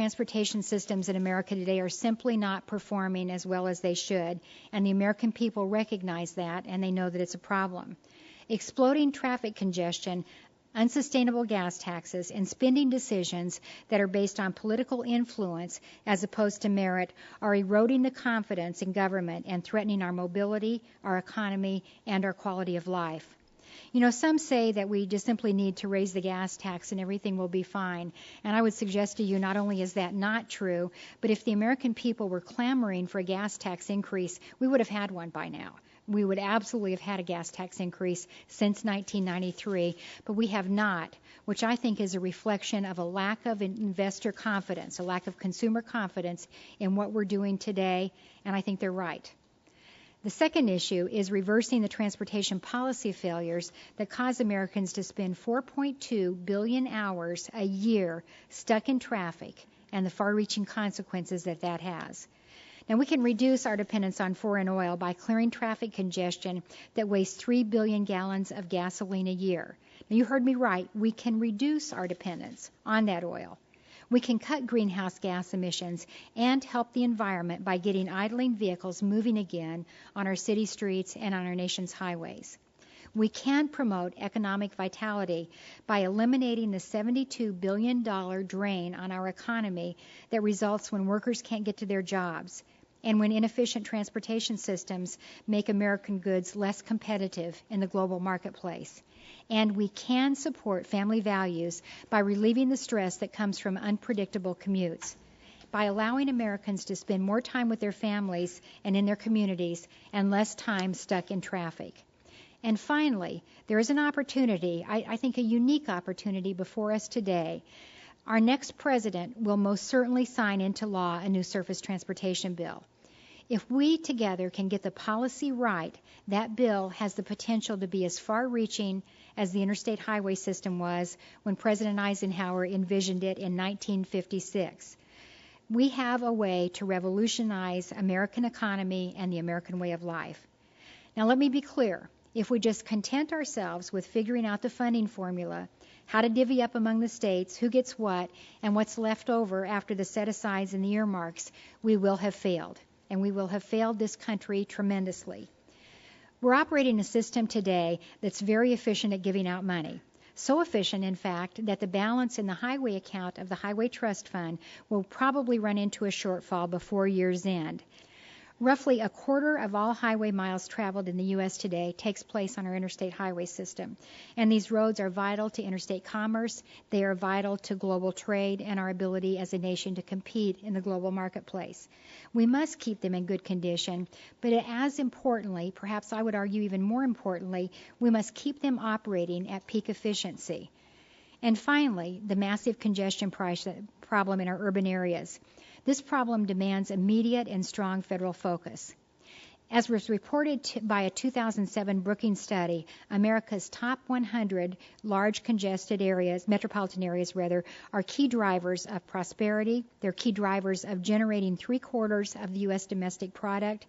transportation systems in America today are simply not performing as well as they should, and the American people recognize that, and they know that it's a problem. Exploding traffic congestion, unsustainable gas taxes, and spending decisions that are based on political influence as opposed to merit are eroding the confidence in government and threatening our mobility, our economy, and our quality of life. You know, some say that we just simply need to raise the gas tax and everything will be fine. And I would suggest to you, not only is that not true, but if the American people were clamoring for a gas tax increase, we would have had one by now. We would absolutely have had a gas tax increase since 1993, but we have not, which I think is a reflection of a lack of investor confidence, a lack of consumer confidence in what we're doing today, and I think they're right. The second issue is reversing the transportation policy failures that cause Americans to spend 4.2 billion hours a year stuck in traffic and the far-reaching consequences that that has. Now, we can reduce our dependence on foreign oil by clearing traffic congestion that wastes 3 billion gallons of gasoline a year. Now, you heard me right. We can reduce our dependence on that oil. We can cut greenhouse gas emissions and help the environment by getting idling vehicles moving again on our city streets and on our nation's highways. We can promote economic vitality by eliminating the $72 billion drain on our economy that results when workers can't get to their jobs and when inefficient transportation systems make American goods less competitive in the global marketplace. And we can support family values by relieving the stress that comes from unpredictable commutes, by allowing Americans to spend more time with their families and in their communities and less time stuck in traffic. And finally, there is an opportunity, I think a unique opportunity before us today. Our next president will most certainly sign into law a new surface transportation bill. If we together can get the policy right, that bill has the potential to be as far-reaching as the interstate highway system was when President Eisenhower envisioned it in 1956. We have a way to revolutionize American economy and the American way of life. Now, let me be clear. If we just content ourselves with figuring out the funding formula, how to divvy up among the states, who gets what, and what's left over after the set-asides and the earmarks, we will have failed. And we will have failed this country tremendously. We're operating a system today that's very efficient at giving out money. So efficient, in fact, that the balance in the highway account of the Highway Trust Fund will probably run into a shortfall before year's end. Roughly a quarter of all highway miles traveled in the U.S. today takes place on our interstate highway system. And these roads are vital to interstate commerce. They are vital to global trade and our ability as a nation to compete in the global marketplace. We must keep them in good condition, but as importantly, perhaps I would argue even more importantly, we must keep them operating at peak efficiency. And finally, the massive congestion problem in our urban areas. This problem demands immediate and strong federal focus. As was reported by a 2007 Brookings study, America's top 100 large congested areas, metropolitan areas rather, are key drivers of prosperity. They're key drivers of generating 3/4 of the U.S. domestic product.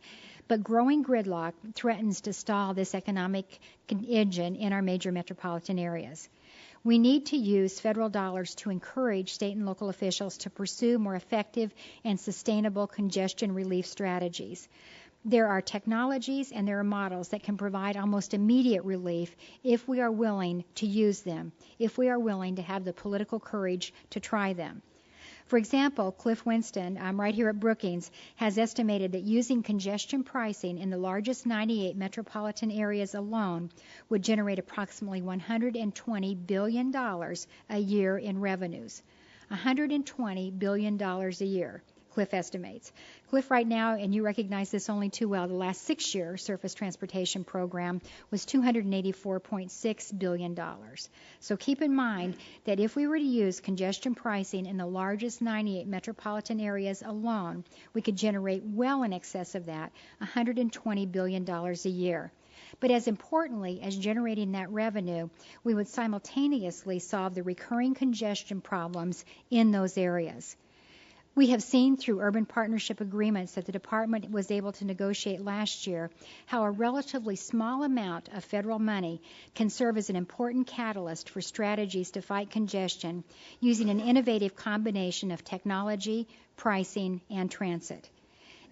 But growing gridlock threatens to stall this economic engine in our major metropolitan areas. We need to use federal dollars to encourage state and local officials to pursue more effective and sustainable congestion relief strategies. There are technologies and there are models that can provide almost immediate relief if we are willing to use them, if we are willing to have the political courage to try them. For example, Cliff Winston, right here at Brookings, has estimated that using congestion pricing in the largest 98 metropolitan areas alone would generate approximately $120 billion a year in revenues. $120 billion a year, Cliff estimates. Cliff right now, and you recognize this only too well, the last 6-year surface transportation program was $284.6 billion. So keep in mind that if we were to use congestion pricing in the largest 98 metropolitan areas alone, we could generate well in excess of that, $120 billion a year. But as importantly as generating that revenue, we would simultaneously solve the recurring congestion problems in those areas. We have seen through urban partnership agreements that the department was able to negotiate last year how a relatively small amount of federal money can serve as an important catalyst for strategies to fight congestion using an innovative combination of technology, pricing, and transit.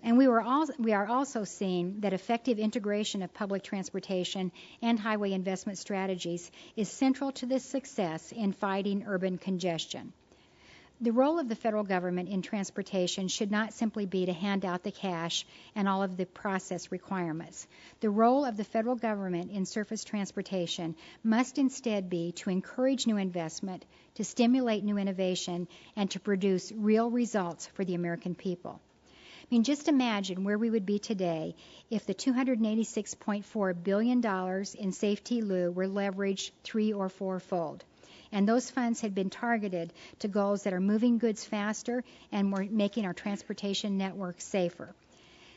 And we are also seeing that effective integration of public transportation and highway investment strategies is central to this success in fighting urban congestion. The role of the federal government in transportation should not simply be to hand out the cash and all of the process requirements. The role of the federal government in surface transportation must instead be to encourage new investment, to stimulate new innovation, and to produce real results for the American people. I mean, just imagine where we would be today if the $286.4 billion in SAFE-T-LU were leveraged 3- or 4-fold. And those funds had been targeted to goals that are moving goods faster and making our transportation network safer.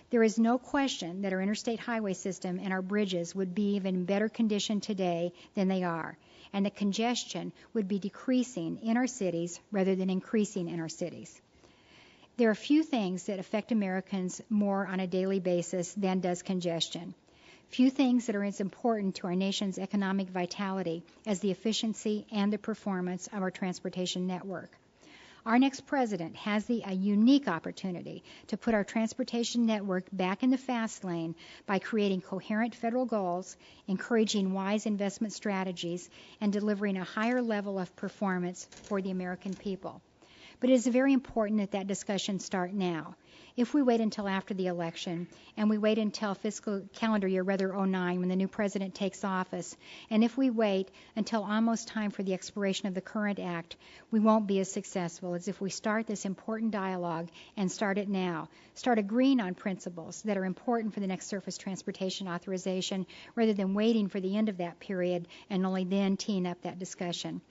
There is no question that our interstate highway system and our bridges would be even in better condition today than they are, and that congestion would be decreasing in our cities rather than increasing in our cities. There are few things that affect Americans more on a daily basis than does congestion. Few things that are as important to our nation's economic vitality as the efficiency and the performance of our transportation network. Our next president has a unique opportunity to put our transportation network back in the fast lane by creating coherent federal goals, encouraging wise investment strategies, and delivering a higher level of performance for the American people. But it is very important that that discussion start now. If we wait until after the election, and we wait until fiscal calendar year, rather 09, when the new president takes office, and if we wait until almost time for the expiration of the current act, we won't be as successful as if we start this important dialogue and start it now. Start agreeing on principles that are important for the next surface transportation authorization, rather than waiting for the end of that period and only then teeing up that discussion.